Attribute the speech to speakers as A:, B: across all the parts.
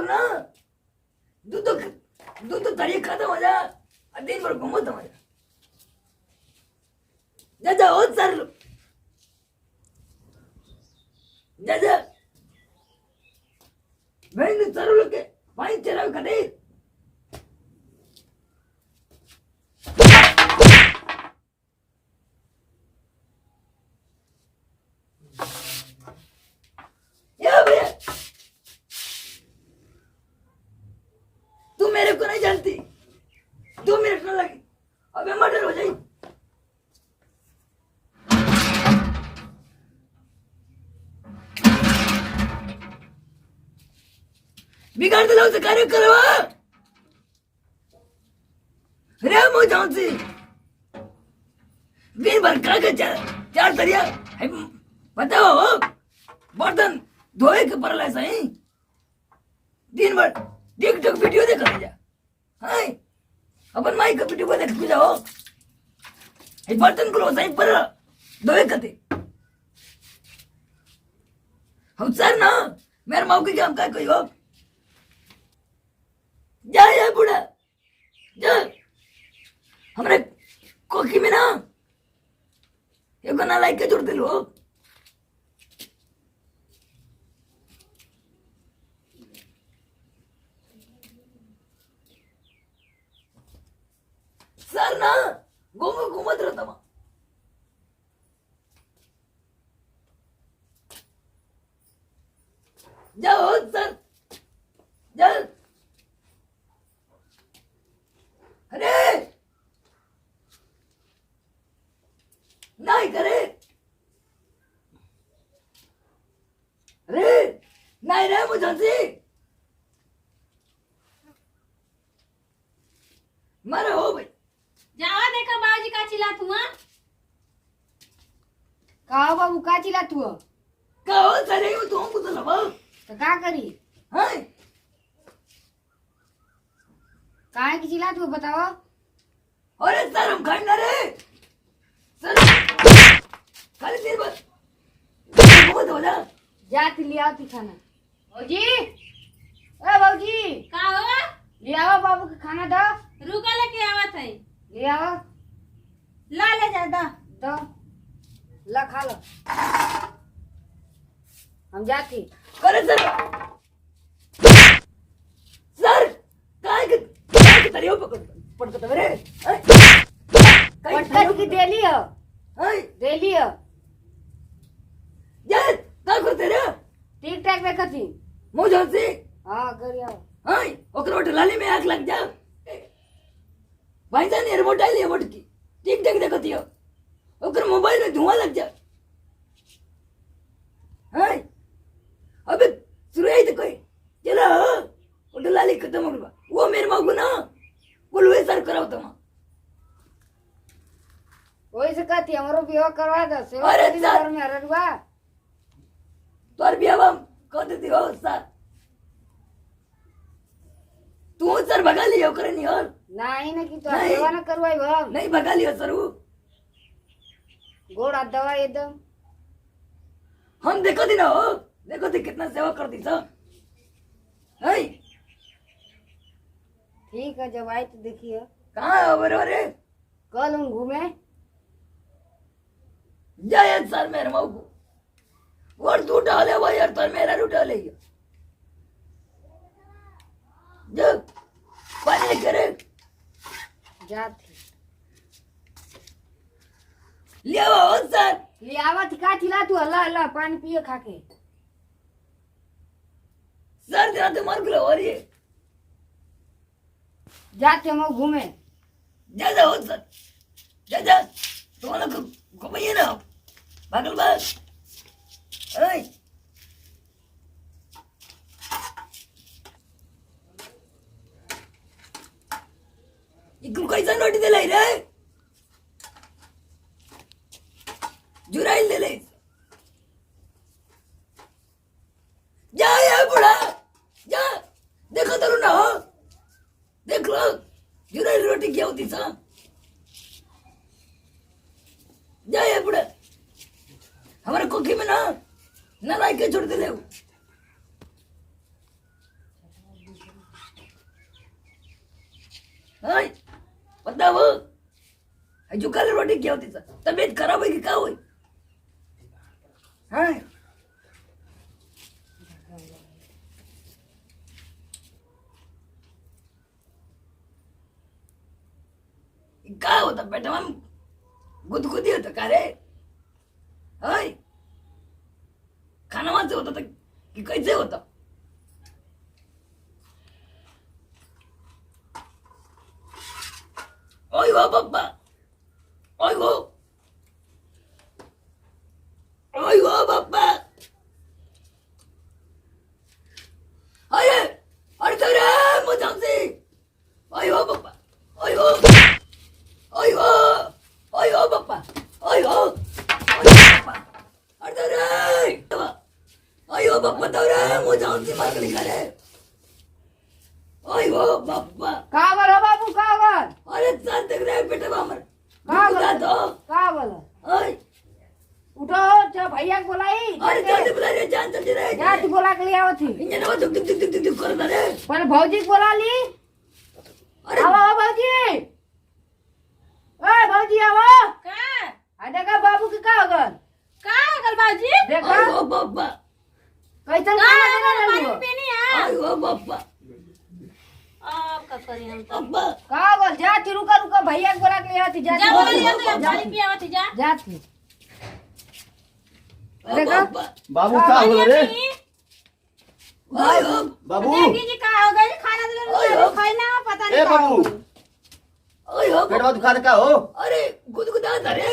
A: भाग ना दूध तो तरी खत्म हो जा दिन भर घूमो तो जा जा हो सर जा जा मैं सर लोग के पानी चला कदे या भैया तू मेरे को नहीं जानती 2 मिनट न लगे अबे मर्डर हो जाए बिगाड़ दिला उसे कार्य करवा रे मो जाऊं सी दिन भर खा के चार दरिया बताओ बर्तन धोए के परला सही दिन भर टिकटॉक वीडियो देख जा हाय अपन माई का वीडियो देख के जाओ ये बर्तन को सही पर धोए कते हम सर ना मेरे माँ की काम का कोई हो जा बुढ़ा जा हमरे कोकी में ना ये को ना लाइक के जुड़ दिलो सर ना घूमत रहता वहां जाओ सर जा अरे नहीं करे अरे नहीं रे मुझे मारे हो भाई
B: जावा देखा बाबूजी का चिल्लात हुआ
C: का बाबू का चिल्लात हुआ
A: कहो चले तू हमको तो लबा
C: तो का करी
A: हां
C: काहे की चिल्लात हुआ बताओ
A: अरे सर हम खाना रे सर खाली देर बस बहुत हो जा
C: जाती ले आती खाना बाबूजी ए बाबूजी
B: का हो
C: ले आओ बाबू के खाना दो
B: रुका लेके आवत है
C: ले आओ
B: ला ले जा दा
C: दो ला खा लो हम जाती
A: करे सर सर काय के तरियो पड़ता मेरे
C: पटकन की दे लियो
A: हाय
C: दे लियो
A: जा का करते रे
C: टिक टैक में कथी
A: मुझे से
C: हां करियो
A: हाय ओकरो लाली में आंख लग जा भाई जान रिमोट डाल लिया मोट की टिक टक देखती हो ओकर मोबाइल में धुआं लग जा हाय अबे शुरू है तो कोई चलो वो लाली खत्म हो गया वो मेरे मां को ना वो लोहे सर कराओ तुम
C: वही से कहती हमरो विवाह करवा दो सेवा
A: अरे
C: करी
A: सर।
C: घर में हरडुआ
A: तोर बियाह कर देती हो सर तू सर भगा लियो करे नहीं और
C: नहीं ना की तो
A: नहीं।
C: सेवा ना करवाई हम
A: नहीं भगा लियो सर वो
C: गोड़ हाथ दवा एकदम
A: हम देखो दी ना हो देखो दी कितना सेवा करती सब है
C: ठीक है जब आई तो देखिए
A: कहाँ है बरोबर
C: कल हम घूमे
A: जय सर मेरे माँ को और तू डाले भाई यार तो मेरा रू डाले जब पानी करे
C: जाती
A: लिया हो सर
C: ले आवा का खिला तू अल्लाह अल्लाह पानी पिए खाके
A: सर जरा तो मार हो रही है
C: जाते हम घूमे
A: जा जा हो सर जा जा तुम लोग घूमिए ना पागल बात ऐ इकडून कैसा नोटी दिलाय रे जुराइल दिले जा या बुढ़ा जा देखो तो ना हो देख लो जुराइल रोटी क्या होती सा जा या बुढ़ा हमारे कोठी में ना लाइक के छोड़ दिले हाय बताओ जो काल रोटी क्या होती तबीयत खराब है कि क्या हुई हाय काय होता पेटा मग गुदगुदी होतं का रे हाय खाना वाचं होतं की कैसे होतं ओय हो पप्पा ओय हो पप्पा अरे अरे तो रे मुझे ओय हो पप्पा ओय हो पप्पा ओय हो पप्पा अरे तो रे ओय हो पप्पा तो रे मुझे हमसे मार के निकाले ओय हो पप्पा
C: का बोला बाबू का बोल
A: अरे चाल तक रे बेटा बामर
C: का बोला
A: तो
C: का बोला
A: ओय
C: उठो जा भैया को बोलाई
A: अरे जल्दी बुला रे जान जल्दी रे
C: जा तू बोला के ले आओ थी
A: इंजन में दुक दुक दुक दुक दुक करता रे
C: पर भौजी को बोला ली
A: अरे
C: आओ भौजी ए भौजी आओ
B: का
C: आ देखा बाबू के का होगल
B: का गल बाबूजी
C: देखा
A: ओय हो पप्पा
C: कैसन
B: का
C: खाना देना
B: पानी
C: लियो
B: पीनी है
A: ओय हो पप्पा
B: अब का करी हम तो
A: पप्पा
C: का बोल जा तू रुका रुका भैया को बोला के ले आओ थी जा
B: जा बोला लिया तो
C: जा
B: पानी पियावत जा
C: जा थी
A: ओ
C: देखा?
A: पप्पा
D: बाबू का हो रे
A: ओय हो
D: बाबू
B: देखी जी का हो गई खाना दिले खाइना पता
D: ए
B: नहीं का
D: बाबू
A: ओय हो
D: पेटवा दुखा का हो
A: अरे गुदगुदा था रे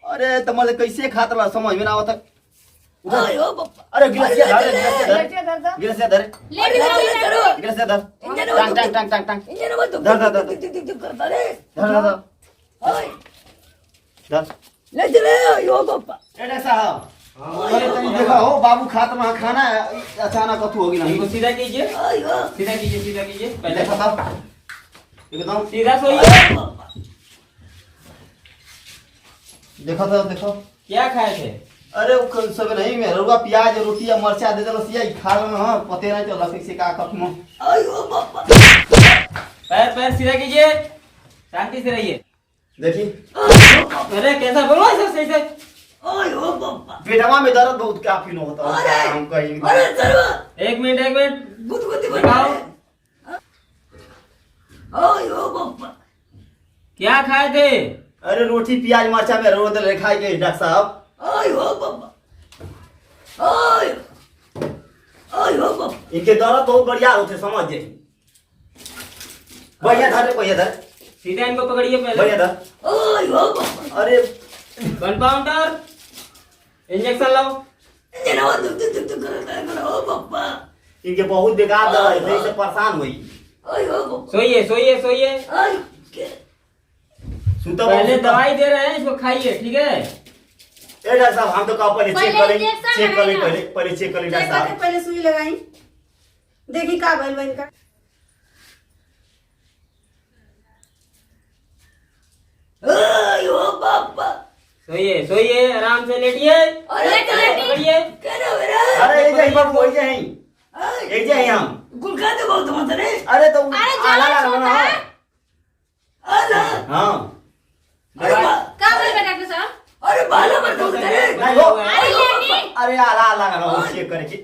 D: अरे तुम्हारे कैसे खाता रहा समझ में ना आवत
A: ओय हो पप्पा
D: अरे गिलास से धर
C: लेटे धर दो
D: गिलास से धर
B: ले भी
A: करो
D: गिलास से धर
A: इंजन में
D: टांग टांग टांग टांग टांग
A: इंजन में दुक
D: धर, धर,
A: दुक
D: धर।
A: दुक दुक दुक करता रे
D: धर धर धर
A: ओय
D: धर
A: ले चले ओय हो पप्पा
D: ए साहब अरे तनी देखा हो बाबू खात रहा खाना अचानक कथु होगी
E: इनको
D: नहीं
E: सीधा कीजिए
A: ओय हो
E: सीधा कीजिए पहले
D: देखा साहब एकदम
E: सीधा सोइए
D: देखा था देखो
E: क्या खाए थे
D: अरे वो कल सब नहीं में रुआ प्याज रोटी या मरचा दे देलो सिया खा लो ना पते नहीं चला कैसे का कखनो
A: ओय हो पप्पा
E: पैर सीधा कीजिए शांति से रहिए
D: देखी
E: अरे कैसा बोलो ऐसा सही से
A: ओय हो पप्पा
D: पेटवा में दर्द बहुत काफी न होता
A: अरे
D: हम कहीं
A: अरे सर्वा
E: एक मिनट
A: गुदगुदी
E: दिखाओ।
A: ओय हो पप्पा
E: क्या खाए थे
D: अरे रोटी प्याज मरचा में रो दे खाई गई डॉक्टर साहब
A: ओय हो पप्पा ओय ओय हो पप्पा
D: इनके दर्द बहुत बढ़िया होते समझ जाइए बढ़िया धर बढ़िया धर
E: सीधा इनको पकड़िए
D: बढ़िया
E: पहले
D: धर
A: ओय हो पप्पा
D: अरे
E: कंपाउंडर इंजेक्शन लाओ
A: इंजन में दुक दुक दुक करता है हो पप्पा
D: इनके बहुत बेकार दर्द है इससे परेशान हुई
A: ओय हो पप्पा
E: सोइए सोइए सोइए
A: ओय के
D: सुता
E: पहले दवाई दे रहे हैं इसको खाइए ठीक है
D: ए डॉक्टर साहब हम तो कहा पहले चेक
B: पहले
D: कर लें
B: injection
D: चेक कर लें
B: लगाएगा।
D: पहले चेक कर लें डॉक्टर
F: चेक
D: साहब
F: करके पहले सुई लगाई देखी का भइल बा इनका
A: ओय हो पप्पा
E: सोइए सोइए आराम से लेटिए
A: अरे
E: पकड़िए
A: क्या मेरा
D: अरे ये जही बाबू वही जही
A: ओय
D: ये जही हम
A: गुल खा दे बहुत मत रे
D: अरे तो
B: अरे
D: आला
B: जरा
D: लगा
B: सोता
D: ना
B: है
A: अरे
D: हां
A: अरे
E: दवाई
B: का बोल बेटा डॉक्टर साहब
A: अरे बाला मत दो करे
D: नहीं हो
B: अरे लेटी
D: अरे आला लगा ना चेक करे की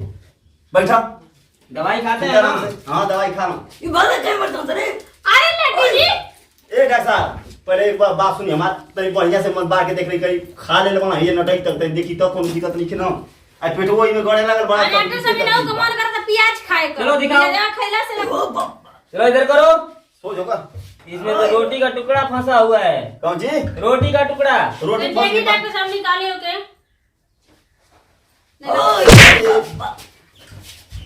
D: बैठा
E: दवाई खाते हैं
D: आराम
E: ना
D: से हां दवाई खा लो
A: ये बाला क्या मत दो रे
B: अरे लेटी जी
D: ए डॉक्टर साहब पहले एक बार बात सुनिए हमार तनी बढ़िया से मन बार के देख रही करी खा ले बना ये नटई तक तनी देखी तो कोनो दिक्कत नहीं ना आ पेटवो में गड़े लागल बड़ा
B: अरे डॉक्टर साहब ने कमाल करता प्याज खाए को
E: चलो दिखाओ।
B: प्याज खैला से
A: हो पप्पा
E: चलो इधर करो
D: सो जो का
E: इसमें तो रोटी का टुकड़ा फंसा हुआ है
D: कौन जी
E: रोटी का टुकड़ा
D: रोटी
B: देखिए
D: फंस
B: डॉक्टर साहब निकाले हो के
A: ओय हो पप्पा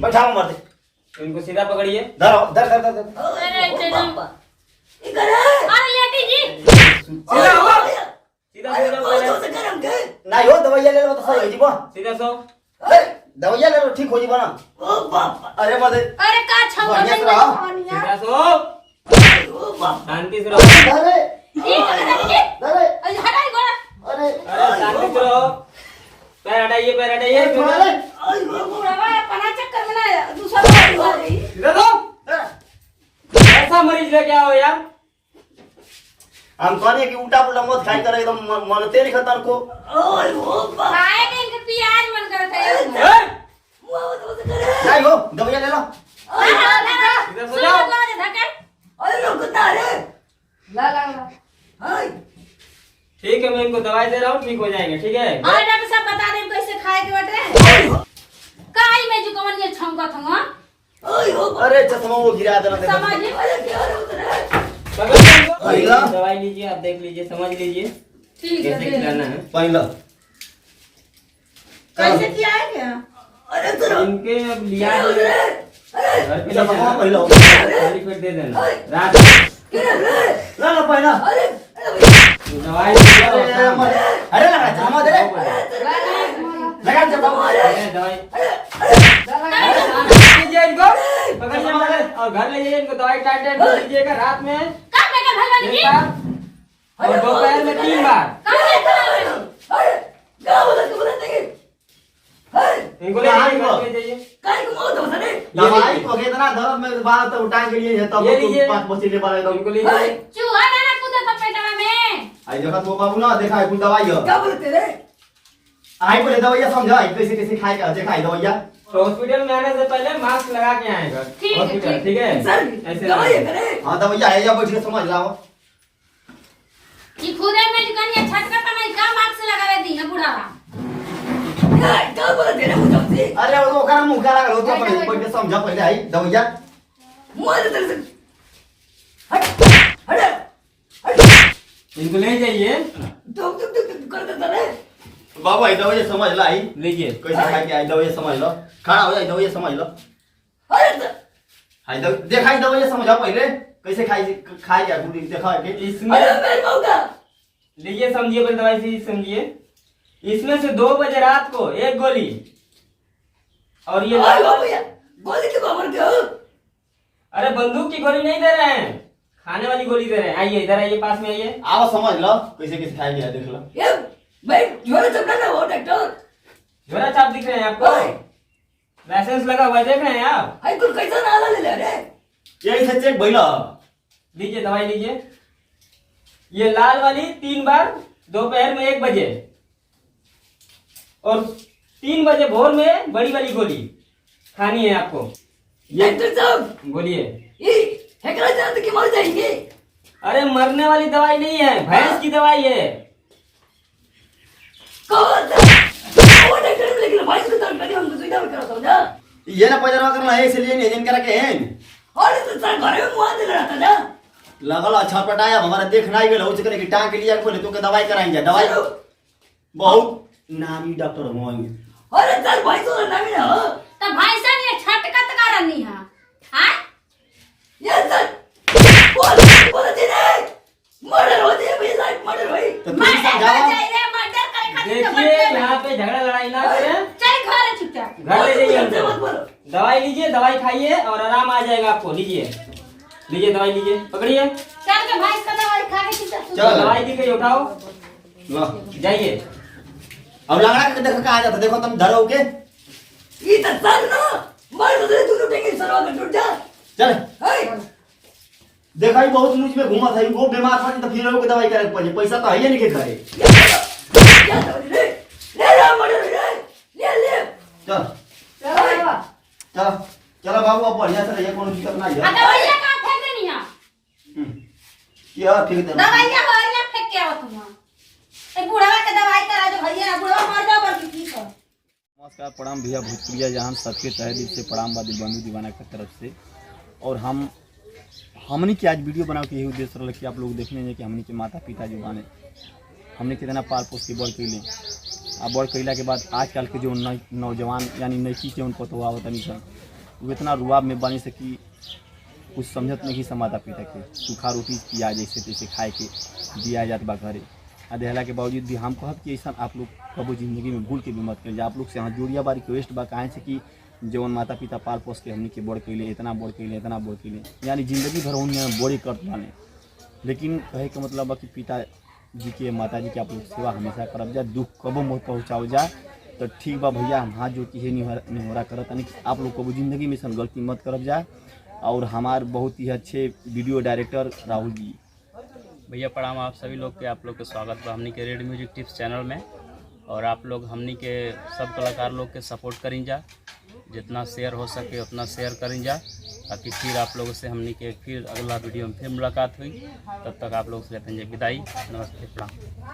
D: बैठा मत
E: इनको सीधा पकड़िए
D: धर धर धर धर
B: अरे
A: हो
B: एकदम
A: पप्पा ये करे
B: अरे लेटी जी
E: सीधा हो सीधा
A: अरे
E: सो जाओ
A: बहुत
E: पहले
A: से गरम के
D: नहीं हो दवाई ले लो तो सही हो जीबो
E: सीधा सो
D: दवाई ले लो ठीक हो जीबो ना
A: ओ पप्पा
D: अरे मत
B: अरे का छौ
D: बढ़िया से
B: नहीं
D: रहो।
B: खानिया
E: सीधा सो
A: ओ पप्पा
E: शांति से रहो
D: अरे
B: जी जी
D: अरे
B: अरे हटाई गोड़ा
D: अरे
E: अरे शांति से रहो पैर हटाइए
D: अरे
A: ओय हो
B: बुढ़ावा पना चक्कर में ना दूसरा बार हुआ रही
E: सीधा सो ऐसा मरीज लेके आओ यार
D: हम कहने कि उल्टा पुल्टा मत खाई कर एकदम मनते नहीं खतन को।
A: ओए वो बा
B: खाए के इनके प्याज मन करता है
A: मुआ वो तो करे
D: नहीं हो दवाई ले लो।
E: इधर सो जाओ।
B: धके
A: अरे लोग कुत्ता रे
C: ला ला ला
A: हाय
E: ठीक है, मैं इनको दवाई दे रहा हूँ, ठीक हो जाएंगे, ठीक है।
B: और डॉक्टर साहब बता दें कैसे खाए के बटे काई में जो कवन ये छमका थंगा
A: ओए वो
D: अरे चश्मा वो गिरा देना देखो।
B: समझ नहीं
A: अरे क्या रे उतरे
E: पकड़ लो इनको।
D: आइला।
E: दवाई लीजिए, आप देख लीजिए, समझ लीजिए
B: ठीक है
E: कैसे खिलाना है।
D: पहला
F: कैसे किया है क्या?
A: अरे तेरा
E: इनके अब लिया है,
A: उतरे अरे
E: घर पे ले
D: चलो
E: जाना,
D: पहला
E: खाली पेट दे देना रात में।
A: क्या रे
D: ला लो पहला।
A: अरे
E: दवाई
D: अरे लगा चश्मा दे रे लगा चश्मा
E: दवाई लीजिए इनको, पकड़िए मगर और घर ले जाइए इनको, दवाई टाइम टाइम से लीजिएगा, रात में
B: कब में का भलवानी
E: एक बार और दोपहर में 3 बार।
B: कब में भलवानी
A: अरे क्या बोला नहीं हाय
E: इनको ले जाइए, घर ले जाइए।
A: काय को मौत होता रे
D: दवाई को कितना दर्द में बात तो उठा के लिए तब
E: ये लीजिए।
D: 5 बजे ले वाला
E: इनको
D: एकदम।
E: लीजिए।
B: चूहा ना कूदा था पेटवा में
D: आई देखा तो बाबू ना देखा है कुल दवाई है।
A: क्या बोलते रे
D: आई बोले दवाइयां समझा कैसे कैसे खाए का देखा है दवाइयां।
E: तो हॉस्पिटल में आने से पहले मास्क लगा के आएगा
B: ठीक है,
E: हॉस्पिटल,
B: ठीक।
E: ठीक है।
A: सर
E: ऐसे
A: दवाई
E: लगा।
A: करे
D: हां दवाइयां है या बैठ के समझ लाओ।
B: ये खुदे में जो कनिया छटका पनाई का मार्क्स से लगावे दी है बुढ़ावा
A: क्या बोलते रे मुझे
D: अरे वो ओकरा मुंह का लगा होता पहले बैठ के समझा पहले आई दवाइयां।
A: मुझे तेरे से हट हट
E: इनको ले जाइए,
A: तो कर देता रे
D: बाबू आई दवाइयां समझ ला आई
E: लीजिए।
D: कैसे खाए के आई दवाइयां समझ लो। खड़ा हो जाए दवाइयां समझ लो।
A: अरे
D: आई देखाई दवाइयां समझा पहले कैसे खाए क्या गुडी देखा के।
E: इसमें
A: अरे मेरे मौका
E: लीजिए, समझिए पहले दवाई से समझिए। इसमें से 2 बजे रात को 1 गोली और ये
A: अरे बाबू यार गोली तो खबर दो
E: अरे बंदूक की गोली नहीं दे रहे हैं, खाने वाली गोली दे रहे हैं। आइए इधर आइए, पास में आइए।
D: आओ समझ लो कैसे कैसे खाए के देख लो।
A: ये भाई जोरे चपड़ा ना हो डॉक्टर
E: झोरा छाप दिख रहे हैं आपको,
A: ओए
E: लाइसेंस लगा हुआ है, देख रहे हैं आप।
A: आई कुल कैसा नाला ले ले रे
D: यही से चेक भइला।
E: लीजिए दवाई लीजिए। ये लाल वाली 3 बार दोपहर में 1 बजे और 3 बजे भोर में बड़ी वाली गोली खानी है आपको।
A: डॉक्टर साहब
E: बोलिए।
A: ये हेकरा जान के मर जाएंगे
E: अरे मरने वाली दवाई नहीं है, भैंस की दवाई है।
A: कौन सा वो डॉक्टर ने लेकिन भाई को दर्द करी हमको सुविधा में करा समझा
D: ये ना पजरवा करना है इसलिए नहीं एजेंट करा के हैं
A: और तो सर घरे में मुआ दे रहा था ना
D: लगल अच्छा पटाया हमारा देखना ही गेल हो चकरे की टांग के लिए बोले तो के दवाई कराएंगे दवाई बहुत नामी डॉक्टर होंगे।
A: अरे सर भाई तो नाम ही ना हो
B: तो भाई साहब ये छटका तक करनी है हां
A: ये सर बोल दे रे मर्डर हो जाए मेरी लाइफ मर्डर हुई
D: तो तुम समझाओ।
B: मर्डर करे खातिर तो
E: देखिए यहाँ पे झगड़ा लड़ाई ना करें,
B: चल घर है चुपचाप
E: घर ले जाइए
A: मत
E: हमको।
A: बोलो
E: दवाई लीजिए, दवाई खाइए और आराम आ जाएगा आपको। लीजिए लीजिए दवाई लीजिए, पकड़िए।
B: चल के भाई का दवाई खा के चुपचाप
D: चल।
E: दवाई दी गई, उठाओ
D: लो
E: जाइए।
D: अब लंगड़ा के देखो कहां जाता देखो तुम धरो के
A: ये तो सर ना मर दे तू लुटेंगे सरवा का टूट जा
D: चल
A: हाय
D: देखा ही बहुत न्यूज में घूमत है वो बीमार पड़ी तो फिर के दवाई करे पड़े पैसा तो है ही नहीं के घरे।
A: क्या दवाई ले ले मर्डर ले ले ले
D: चल
C: चलो बाबा
D: चलो चलो बाबू अब बढ़िया से रहिए कोनो दिक्कत ना
B: आ
D: है।
B: दवाइयां कहां फेंक देनी है
D: ये ठीक है
B: दवाइयां हरिया फेंक के आओ तुम ए बुढ़वा के दवाई करा जो भैया बुढ़वा मर जाओ बल्कि ठीक है।
G: नमस्कार, प्रणाम भैया भोजपुरिया जहान सबके तहे दिल से प्रणाम बा दिलबंधु दीवाना की तरफ से। और हमनी की आज वीडियो बना के यही उद्देश्य रहा कि आप लोग देखने हैं कि हमनी के माता पिता जो बाने हमने कितना पाल पोस के बड़ कैले आ बड़ कैला के बाद आजकल के जो नौजवान यानी नैकी के उन पतवा होता नहीं सर वो इतना रुआब में बने से कि कुछ समझत नहीं कि माता पिता के सूखा रोटी किया जैसे तैसे खाए के दिया जात बा घरे आ देहला के बावजूद भी हम कहब कि ऐसा आप लोग कबो जिंदगी में भूल के भी मत कर आप लोग से यहाँ जोड़िया बारी रिक्वेस्ट बा काहे से कि जवन माता पिता पाल पोस के हमनी के बड़ कैले इतना बड़ कैले यानी जिंदगी भर उन्हें बड़ी करत माने लेकिन कहे के मतलब बा कि पिता जी के माता जी के आप लोग सेवा हमेशा करब जा दुख कबो मत पहुँचाओ जा तो ठीक बा भैया हम हाथ जोड़ के निहोरा करत यानी आप लोग कबो जिंदगी में सन गलती मत करब जा। और हमार बहुत ही अच्छे वीडियो डायरेक्टर राहुल जी
H: भैया प्रणाम आप सभी लोग के, आप लोग के स्वागत बा हमनी के रेड म्यूजिक टिप्स चैनल में। और आप लोग हमनी के सब कलाकार लोग के सपोर्ट करें जा, जितना शेयर हो सके उतना शेयर करें जा, ताकि फिर आप लोगों से हमनी के फिर अगला वीडियो में फिर मुलाकात हुई। तब तक आप लोग से लेते हैं विदाई। नमस्ते, प्रणाम।